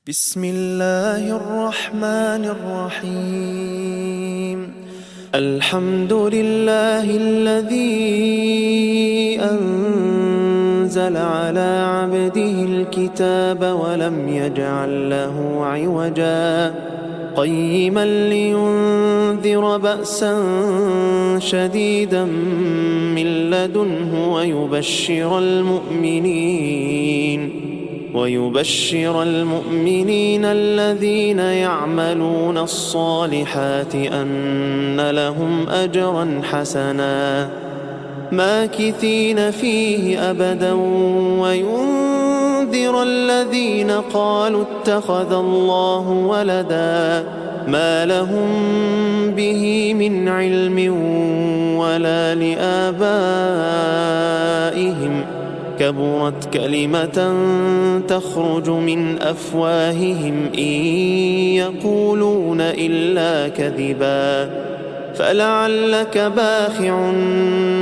بسم الله الرحمن الرحيم. الحمد لله الذي أنزل على عبده الكتاب ولم يجعل له عوجا قيما لينذر بأسا شديدا من لدنه ويبشر المؤمنين الذين يعملون الصالحات أن لهم أجرا حسنا ماكثين فيه أبدا وينذر الذين قالوا اتخذ الله ولدا ما لهم به من علم ولا لآبائهم كبرت كلمة تخرج من أفواههم إن يقولون إلا كذبا فلعلك باخع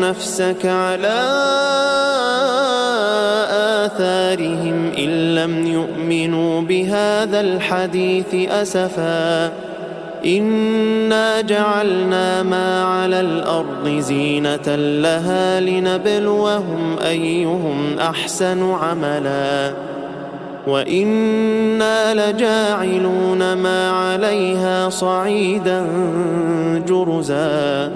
نفسك على آثارهم إن لم يؤمنوا بهذا الحديث أسفا إنا جعلنا ما على الأرض زينة لها لنبلوهم أيهم أحسن عملا وإنا لجاعلون ما عليها صعيدا جرزا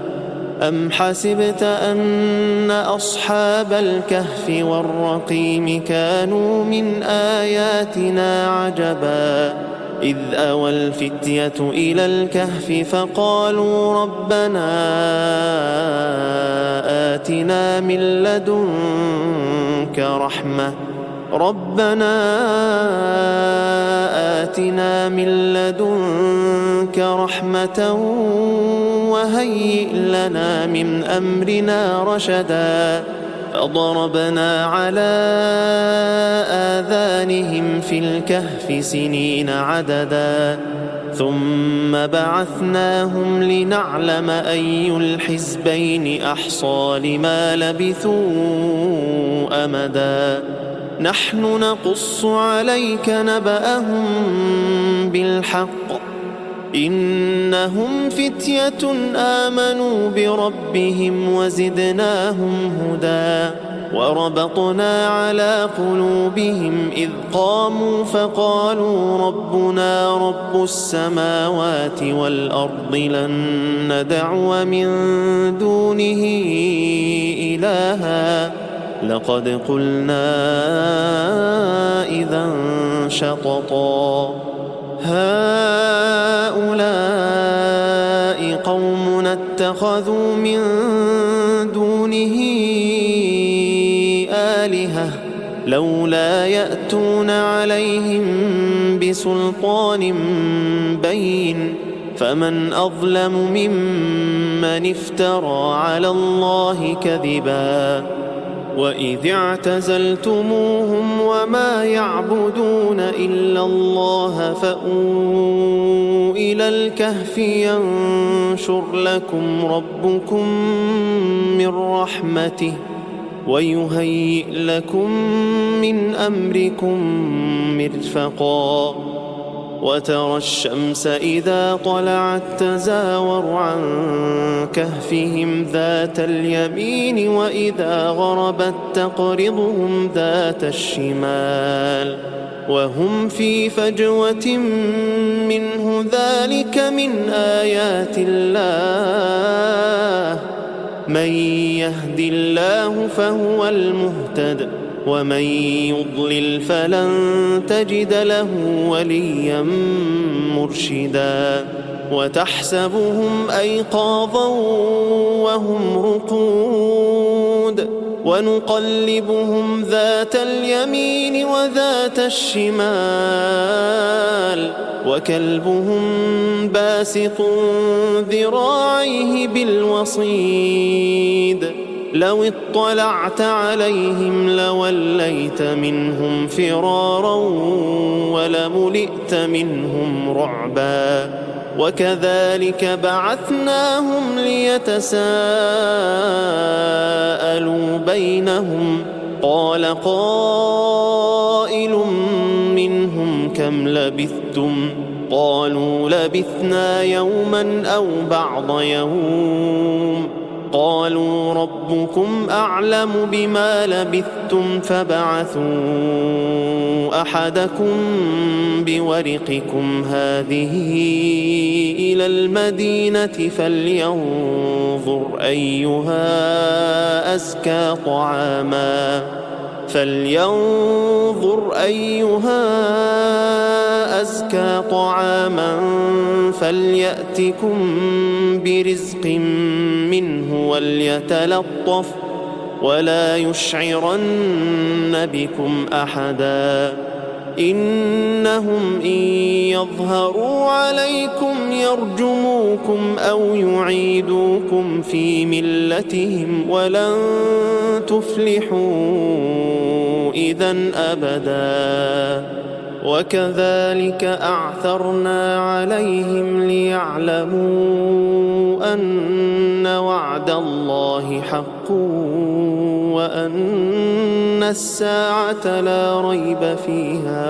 أم حسبت أن أصحاب الكهف والرقيم كانوا من آياتنا عجبا إذ أوى الفتية إلى الكهف فقالوا ربنا آتنا من لدنك رحمة وهيئ لنا من أمرنا رشدا فضربنا على آذانهم في الكهف سنين عددا ثم بعثناهم لنعلم أي الحزبين أحصى لما لبثوا أمدا نحن نقص عليك نبأهم بالحق إنهم فتية آمنوا بربهم وزدناهم هدى وربطنا على قلوبهم إذ قاموا فقالوا ربنا رب السماوات والأرض لن ندعو من دونه إلها لقد قلنا إذا شططا هؤلاء قومنا اتخذوا من دونه آلهة لولا يأتون عليهم بسلطان بين فمن أظلم ممن افترى على الله كذبا وإذ اعتزلتموهم وما يعبدون إلا الله فأووا إلى الكهف ينشر لكم ربكم من رحمته ويهيئ لكم من أمركم مرفقا وترى الشمس إذا طلعت تزاور عن كهفهم ذات اليمين وإذا غربت تقرضهم ذات الشمال وهم في فجوة منه ذلك من آيات الله من يهد الله فهو المهتد ومن يضلل فلن تجد له وليا مرشدا وتحسبهم أيقاظا وهم رقود ونقلبهم ذات اليمين وذات الشمال وكلبهم باسط ذراعيه بالوصيد لو اطلعت عليهم لوليت منهم فرارا ولملئت منهم رعبا وكذلك بعثناهم ليتساءلوا بينهم قال قائل منهم كم لبثتم قالوا لبثنا يوما أو بعض يوم قالوا ربكم أعلم بما لبثتم فابعثوا أحدكم بورقكم هذه إلى المدينة فلينظر أيها أزكى طعاما فليأتكم برزق منه وليتلطف ولا يشعرن بكم أحدا إنهم إن يظهروا عليكم يرجموكم أو يعيدوكم في ملتهم ولن تفلحوا إذن أبدا وكذلك أعثرنا عليهم ليعلموا أن وعد الله حق وأن الساعة لا ريب فيها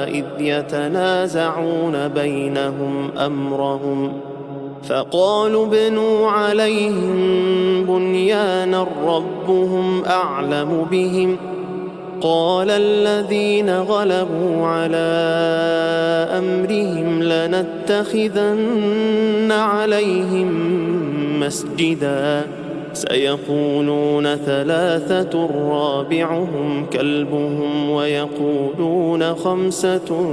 إذ يتنازعون بينهم أمرهم فقالوا ابنوا عليهم بنيانا ربهم أعلم بهم قال الذين غلبوا على أمرهم لنتخذن عليهم مسجدا سيقولون ثلاثة رابعهم كلبهم ويقولون خمسة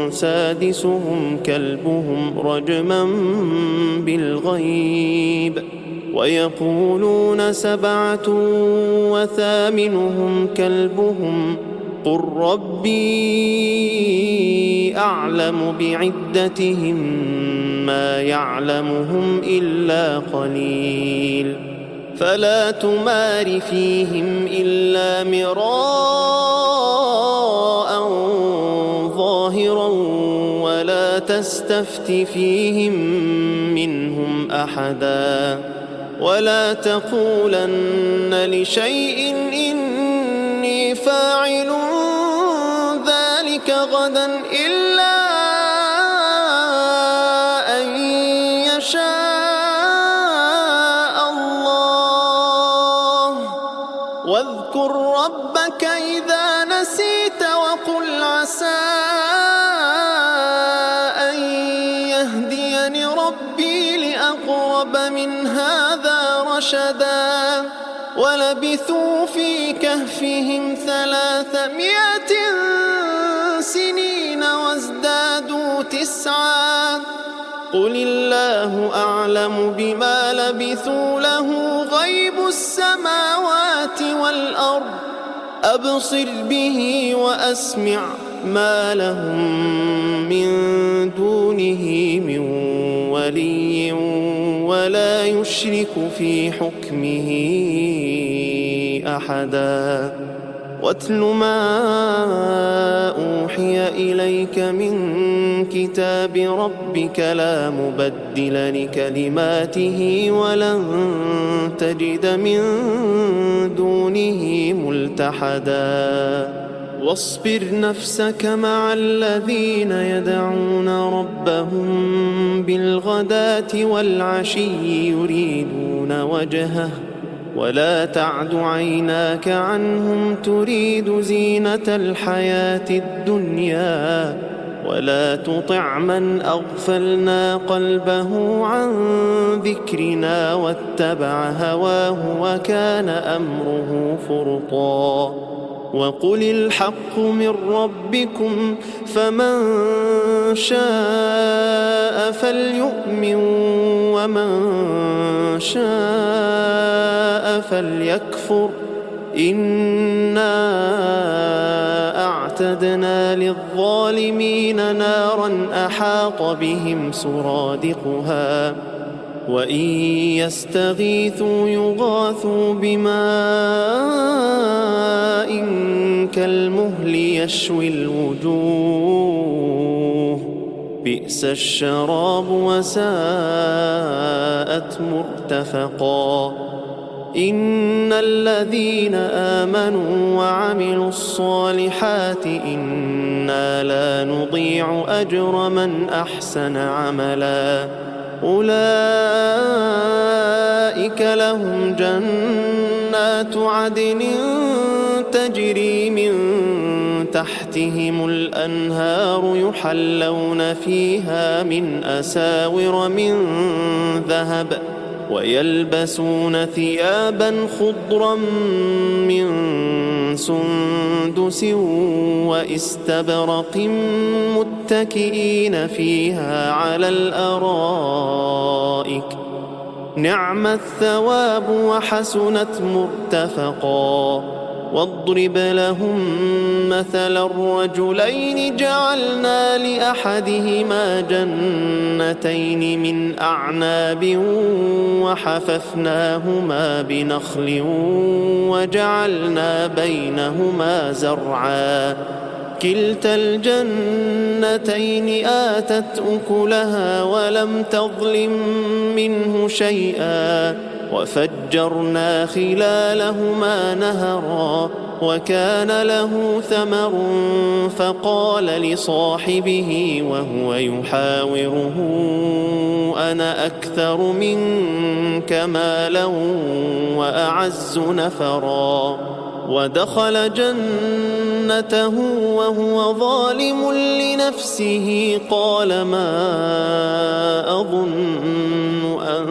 سادسهم كلبهم رجما بالغيب ويقولون سبعة وثامنهم كلبهم قل ربي أعلم بعدتهم ما يعلمهم إلا قليل فلا تمار فيهم إلا مراء ظاهرا ولا تستفت فيهم منهم أحدا ولا تقولن لشيء إني فاعل ذلك غدا إلا أن يشاء الله واذكر ربك إذا نسيت وقل عسى أن يهديني ربي لأقرب من هذا رشدا ولبثوا في كهفهم 300 سنين وازدادوا 9 قل الله أعلم بما لبثوا له غيب السماوات والأرض أبصر به وأسمع ما لهم من دونه من ولي ولا يشرك في حكمه أحدا واتل ما أوحي إليك من كتاب ربك لا مبدل لكلماته ولن تجد من دونه ملتحدا واصبر نفسك مع الذين يدعون ربهم بالغداة والعشي يريدون وجهه ولا تعد عيناك عنهم تريد زينة الحياة الدنيا ولا تطع من أغفلنا قلبه عن ذكرنا واتبع هواه وكان أمره فرطا وقل الحق من ربكم فمن شاء فليؤمن ومن شاء فليكفر إنا أعتدنا للظالمين نارا أحاط بهم سرادقها وإن يستغيثوا يغاثوا بماء كالمهل يشوي الوجوه بئس الشراب وساءت مرتفقا إن الذين آمنوا وعملوا الصالحات إنا لا نضيع أجر من أحسن عملا أولئك لهم جنات عدن تجري من تحتهم الأنهار يحلون فيها من أساور من ذهب ويلبسون ثيابا خضرا من سندس واستبرق متكئين فيها على الأرائك نعم الثواب وحسنت مرتفقا واضرب لهم مثل الرجلين جعلنا لأحدهما جنتين من أعناب وحففناهما بنخل وجعلنا بينهما زرعا كلتا الجنتين آتت أكلها ولم تظلم منه شيئا وفجرنا خلالهما نهرا وكان له ثمر فقال لصاحبه وهو يحاوره أنا أكثر منك مالا وأعز نفرا ودخل جنته وهو ظالم لنفسه قال ما أظن أن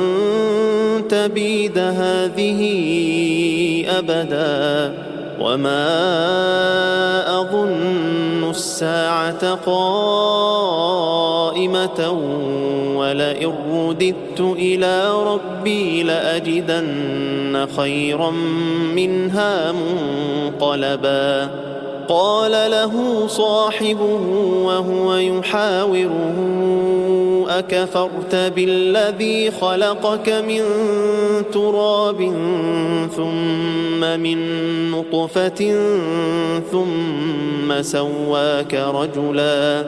تبيد هذه أبدا وما أظن الساعة قائمة ولئن رددت إلى ربي لأجدن خيرا منها منقلبا قال له صاحبه وهو يحاوره أكفرت بالذي خلقك من تراب ثم من نطفة ثم سواك رجلا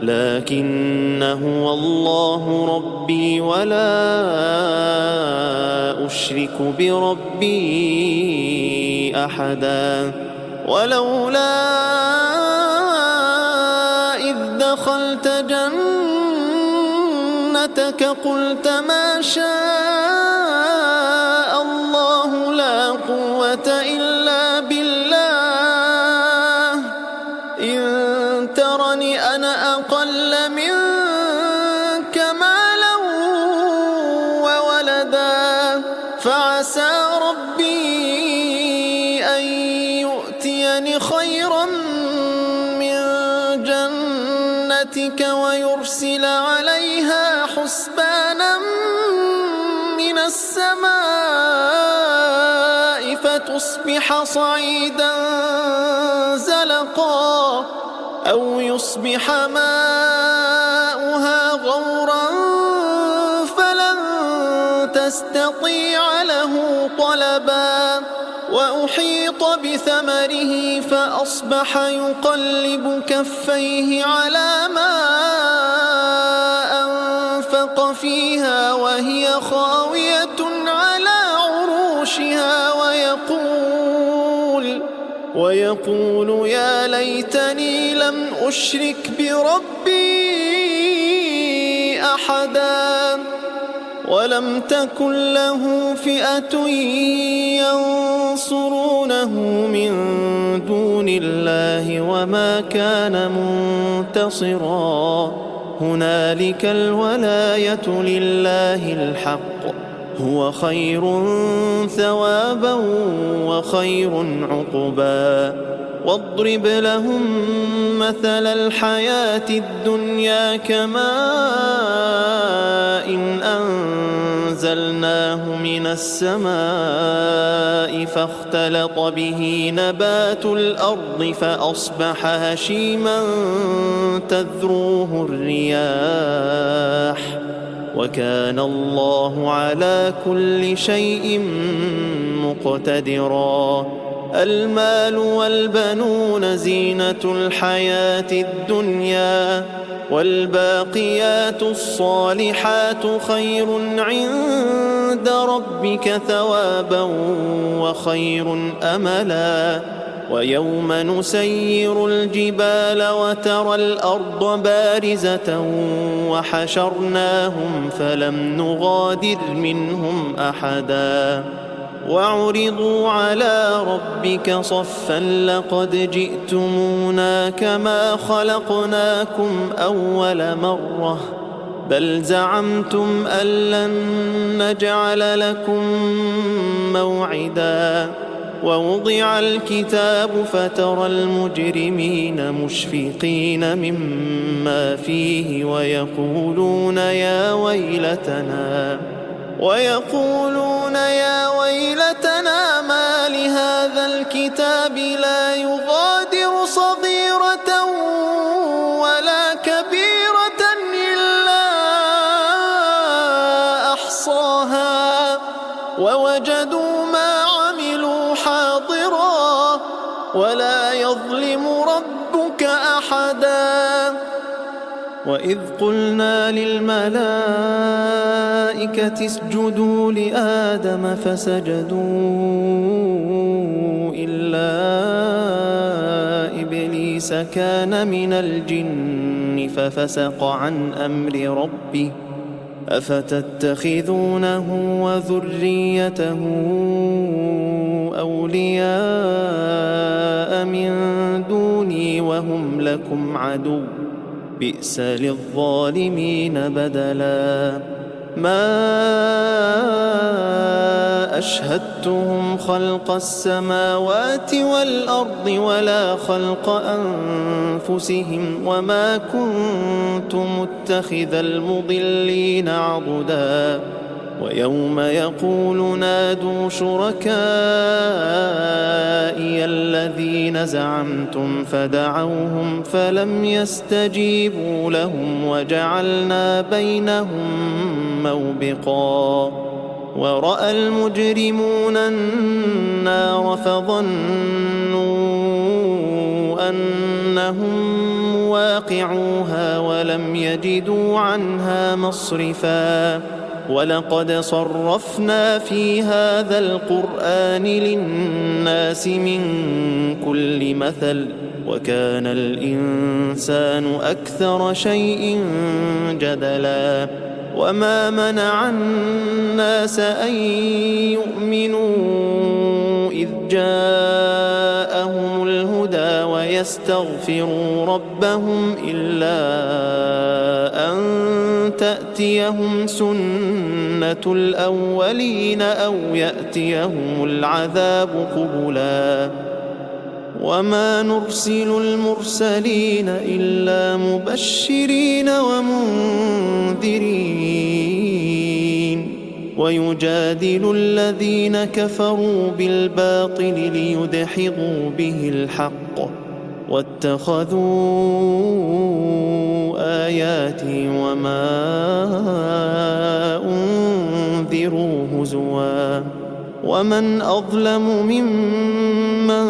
لكن هو الله ربي ولا أشرك بربي أحدا ولولا إذ دخلت جنتك قلت ما شاء الله لا قوة إلا بالله إن ترني أنا أقل منك مالا وولدا فعسى ربي أن يؤتيني خيرا من جنتك ويرسل عليها حسبانا من السماء فتصبح صعيدا زلقا أو يصبح ماؤها غورا فلن تستطيع له طلبا وأحيط بثمره فأصبح يقلب كفيه على ما أنفق فيها وهي خاوية على عروشها ويقول يا ليتني لم أشرك بربي أحدا ولم تكن له فئة ينصرونه من دون الله وما كان منتصرا هنالك الولاية لله الحق هو خير ثوابا وخير عقبا واضرب لهم مثل الحياة الدنيا كماء إن أنزلناه من السماء فاختلط به نبات الأرض فأصبح هشيما تذروه الرياح وكان الله على كل شيء مقتدرا المال والبنون زينة الحياة الدنيا، والباقيات الصالحات خير عند ربك ثوابا وخير أملا. ويوم نسير الجبال وترى الأرض بارزة وحشرناهم فلم نغادر منهم أحدا، وعرضوا على ربك صفا لقد جئتمونا كما خلقناكم أول مرة بل زعمتم أن لن نجعل لكم موعدا. ووضع الكتاب فترى المجرمين مشفقين مما فيه ويقولون يا ويلتنا ما لهذا الكتاب لا يغادر صغيرة ولا كبيرة إلا أحصاها ووجدوا ما عملوا حاضرا ولا يظلم ربك أحدا. وإذ قلنا للملائكة اسجدوا لآدم فسجدوا إلا إبليس كان من الجن ففسق عن أمر ربه أفتتخذونه وذريته أولياء من دوني وهم لكم عدو بئس للظالمين بدلا. ما أشهدتهم خلق السماوات والأرض ولا خلق أنفسهم وما كنت متخذ المضلين عضدا. ويوم يقول نادوا شركائي الذين زعمتم فدعوهم فلم يستجيبوا لهم وجعلنا بينهم موبقا. ورأى المجرمون النار فظنوا أنهم مواقعوها ولم يجدوا عنها مصرفا. ولقد صرفنا في هذا القرآن للناس من كل مثل وكان الإنسان أكثر شيء جدلا. وما منع الناس أن يؤمنوا إذ جاءهم الهدى ويستغفروا ربهم إلا أن تأتيهم سنة الأولين أو يأتيهم العذاب قبلا. وما نرسل المرسلين إلا مبشرين ومنذرين ويجادل الذين كفروا بالباطل ليدحضوا به الحق واتخذوا آياتي وما أنذروا هزوا. ومن أظلم ممن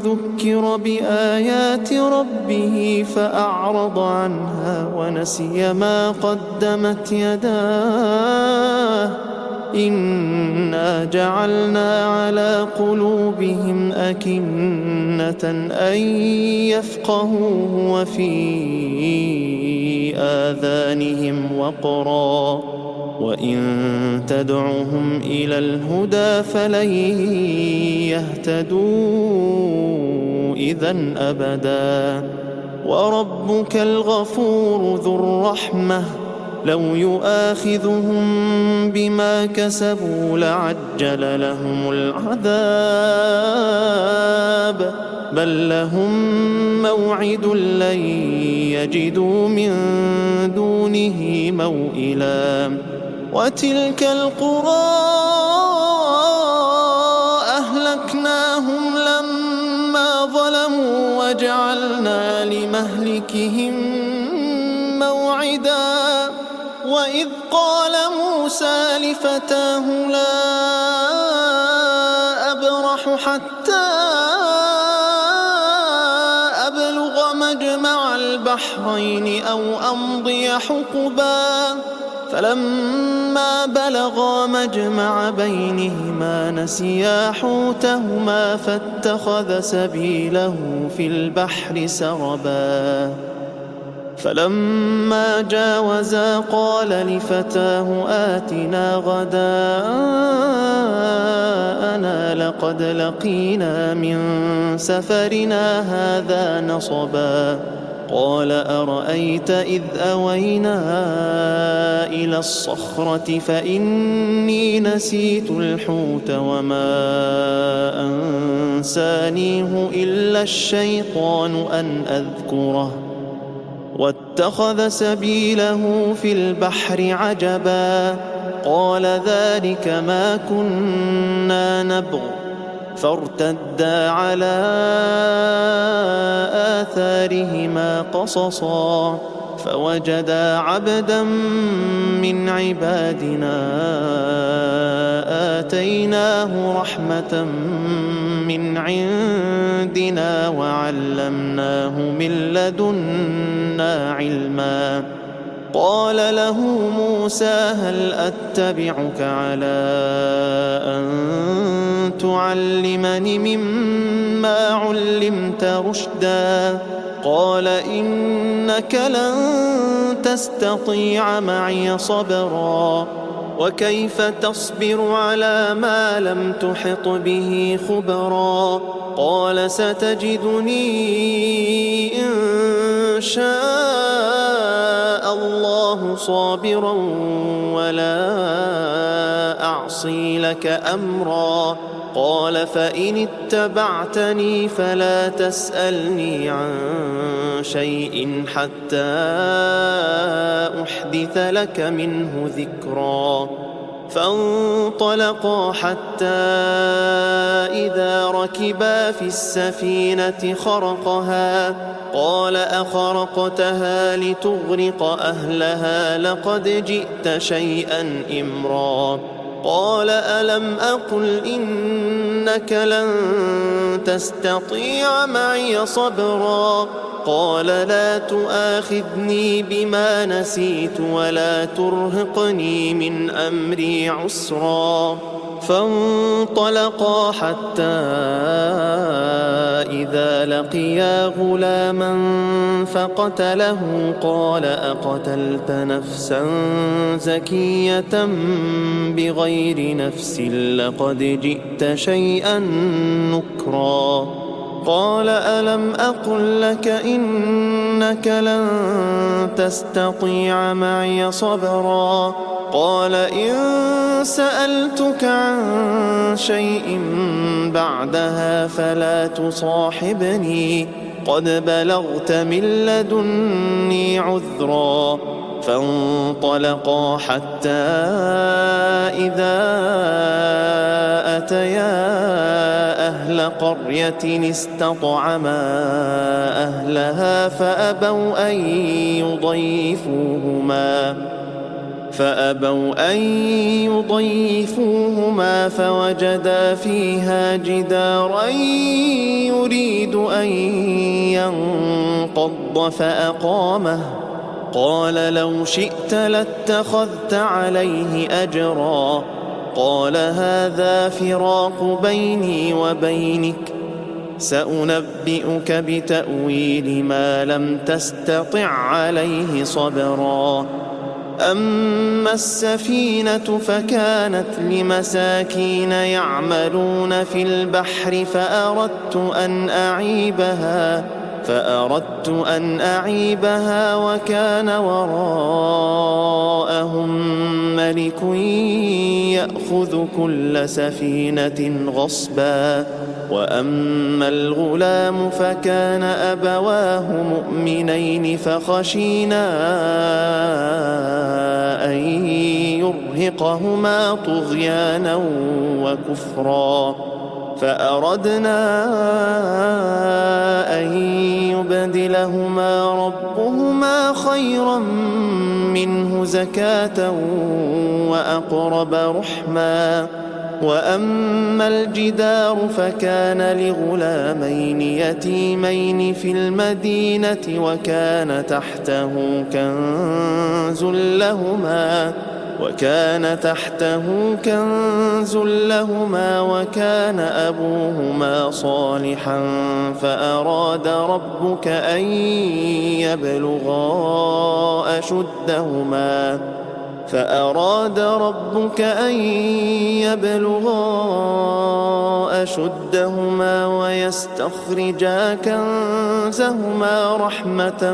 ذكر بآيات ربه فأعرض عنها ونسي ما قدمت يداه إنا جعلنا على قلوبهم أكنة أن يفقهوه وفي آذانهم وقرا وإن تدعهم إلى الهدى فلن يهتدوا إذن أبدا. وربك الغفور ذو الرحمة لو يؤاخذهم بما كسبوا لعجل لهم العذاب بل لهم موعد لن يجدوا من دونه موئلا. وتلك القرى أهلكناهم لما ظلموا وجعلنا لمهلكهم موعدا. وإذ قال موسى لفتاه لا أبرح حتى أبلغ مجمع البحرين أو أمضي حقبا فلما بلغا مجمع بينهما نسيا حوتهما فاتخذ سبيله في البحر سربا فلما جاوزا قال لفتاه آتنا غداءنا لقد لقينا من سفرنا هذا نصبا قال أرأيت إذ أوينا إلى الصخرة فإني نسيت الحوت وما أنسانيه إلا الشيطان أن أذكره واتخذ سبيله في البحر عجبا قال ذلك ما كنا نبغ فارتدا على آثارهما قصصا فوجدا عبدا من عبادنا آتيناه رحمة من عندنا وعلمناه من لدنا علما قال له موسى هل أتبعك على أن تعلمني مما علمت رشدا قال إنك لن تستطيع معي صبرا وكيف تصبر على ما لم تحط به خبرا قال ستجدني إن شاء الله صابرا ولا أعصي لك أمرا قال فإن اتبعتني فلا تسألني عن شيء حتى أحدث لك منه ذكرا فانطلقا حتى إذا ركبا في السفينة خرقها قال أخرقتها لتغرق أهلها لقد جئت شيئا إمرا قال ألم أقل إنك لن تستطيع معي صبرا قال لا تؤاخذني بما نسيت ولا ترهقني من أمري عسرا فانطلقا حتى إذا لقيا غلاما فقتله قال أقتلت نفسا زكية بغير نفس لقد جئت شيئا نكرا قال ألم أقل لك إنك لن تستطيع معي صبرا قال إن سألتك عن شيء بعدها فلا تصاحبني قد بلغت من لدني عذرا فانطلقا حتى إذا أتيا أهل قرية استطعما أهلها فأبوا أن يضيفوهما فوجدا فيها جدارا يريد أن ينقض فأقامه قال لو شئت لاتخذت عليه أجرا قال هذا فراق بيني وبينك سأنبئك بتأويل ما لم تستطع عليه صبرا أما السفينة فكانت لمساكين يعملون في البحر فأردت أن أعيبها وكان وراءهم ملك يأخذ كل سفينة غصبا وأما الغلام فكان أبواه مؤمنين فخشينا أن يرهقهما طغيانا وكفرا فأردنا أن يبدلهما ربهما خيرا منه زكاة وأقرب رحما وأما الجدار فكان لغلامين يتيمين في المدينة وكان تحته كنز لهما وكان أبوهما صالحا فأراد ربك أن يبلغا أشدهما ويستخرجا كنزهما رحمة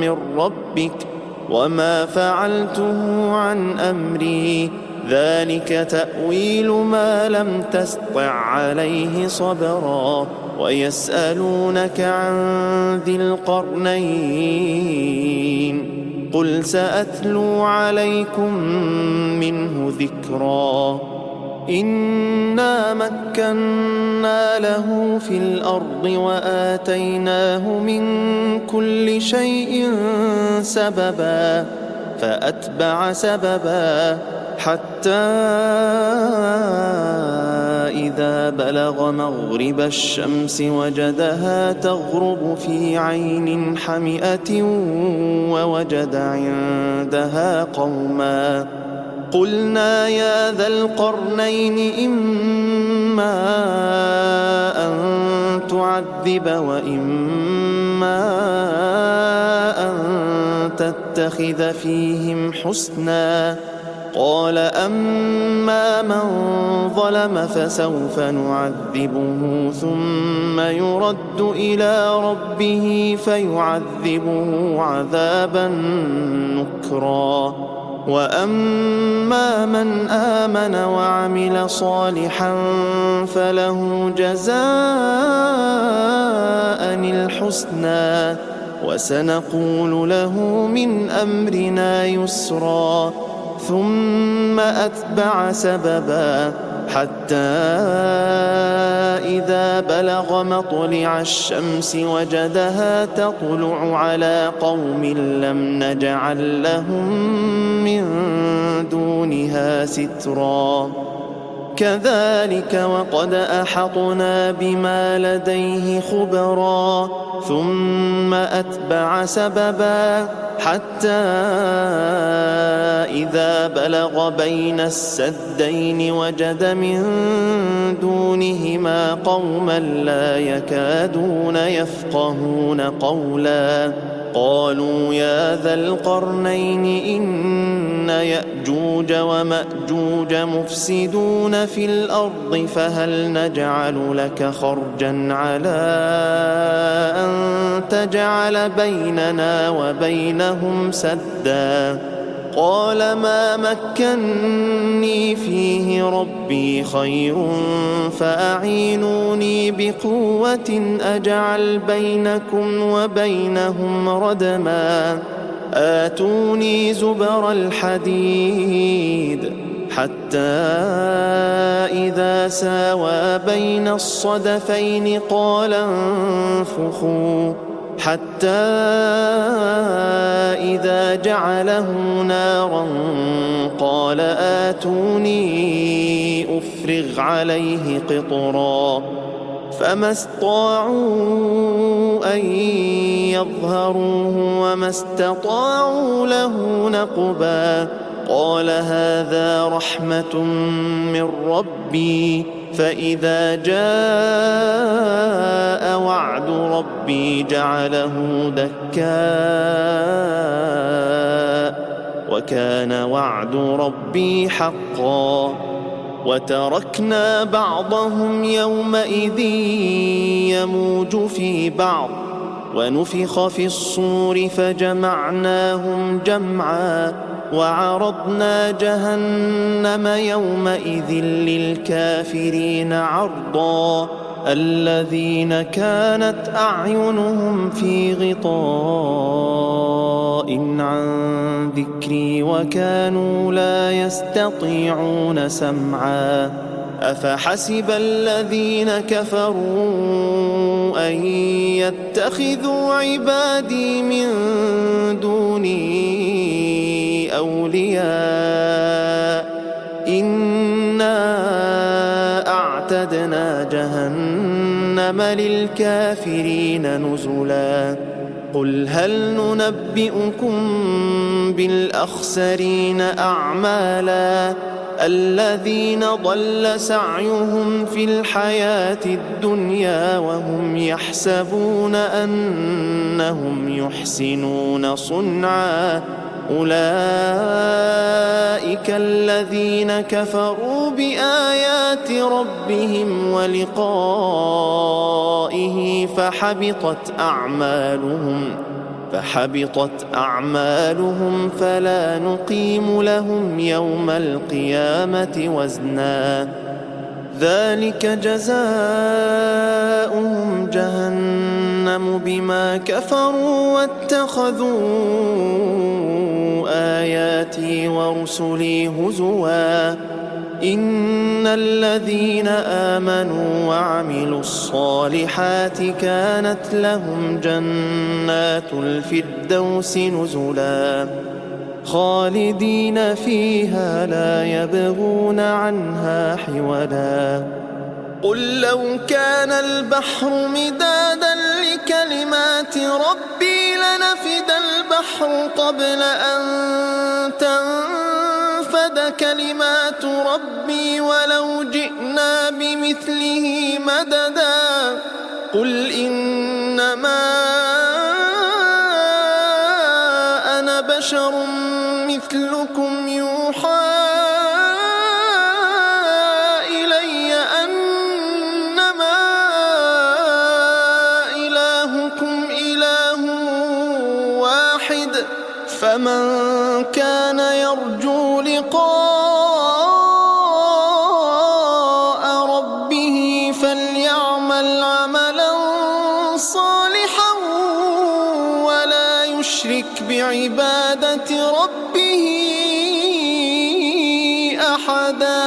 من ربك وما فعلته عن أمري ذلك تأويل ما لم تسطع عليه صبرا ويسألونك عن ذي القرنين قل سأتلو عليكم منه ذكرا إنا مكنا له في الأرض وآتيناه من كل شيء سببا فأتبع سببا حتى إذا بلغ مغرب الشمس وجدها تغرب في عين حمئة ووجد عندها قوما قلنا يا ذا القرنين إما أن تعذب وإما أن تتخذ فيهم حسنا قال أما من ظلم فسوف نعذبه ثم يرد إلى ربه فيعذبه عذابا نكرا وأما من آمن وعمل صالحا فله جزاء الحسنى وسنقول له من أمرنا يسرا ثم أتبع سببا حتى إذا بلغ مطلع الشمس وجدها تطلع على قوم لم نجعل لهم من دونها سترا كذلك وقد أحطنا بما لديه خبرا ثم أتبع سببا حتى إذا بلغ بين السدين وجد من دونهما قوما لا يكادون يفقهون قولا قالوا يا ذا القرنين إن يأجوج ومأجوج مفسدون في الأرض فهل نجعل لك خرجا على أن تجعل بيننا وبينهم سدا قال ما مكني فيه ربي خير فأعينوني بقوة أجعل بينكم وبينهم ردما آتوني زبر الحديد حتى إذا ساوى بين الصدفين قال انفخوا حتى إذا جعله نارا قال آتوني أفرغ عليه قطرا فما استطاعوا أن يظهروه وما استطاعوا له نقبا قال هذا رحمة من ربي فإذا جاء وعد ربي جعله دكاء وكان وعد ربي حقا وتركنا بعضهم يومئذ يموج في بعض ونفخ في الصور فجمعناهم جمعا وعرضنا جهنم يومئذ للكافرين عرضا الذين كانت أعينهم في غطاء عن ذكري وكانوا لا يستطيعون سمعا أفحسب الذين كفروا أن يتخذوا عبادي من دوني أولياء إنا جهنم للكافرين نزلا قل هل ننبئكم بالأخسرين أعمالا الذين ضل سعيهم في الحياة الدنيا وهم يحسبون أنهم يحسنون صنعا أولئك الذين كفروا بآيات ربهم ولقائه فحبطت أعمالهم فلا نقيم لهم يوم القيامة وزنا ذلك جزاؤهم جهنم بما كفروا واتخذوا آياتي ورسلي هزوا إن الذين آمنوا وعملوا الصالحات كانت لهم جنات الفردوس نزلا خالدين فيها لا يبغون عنها حولا قل لو كان البحر مدادا لكلمات ربي لنفد البحر قبل أن تنفد كلمات ربي ولو جئنا بمثله مددا قل إنما أنا بشر مثلكم يوحى إلي أنما إلهكم إله واحد فمن كان يرجو لقاء ربه فليعمل عملا صالحا ولا يشرك بعبادة ربه أحدا.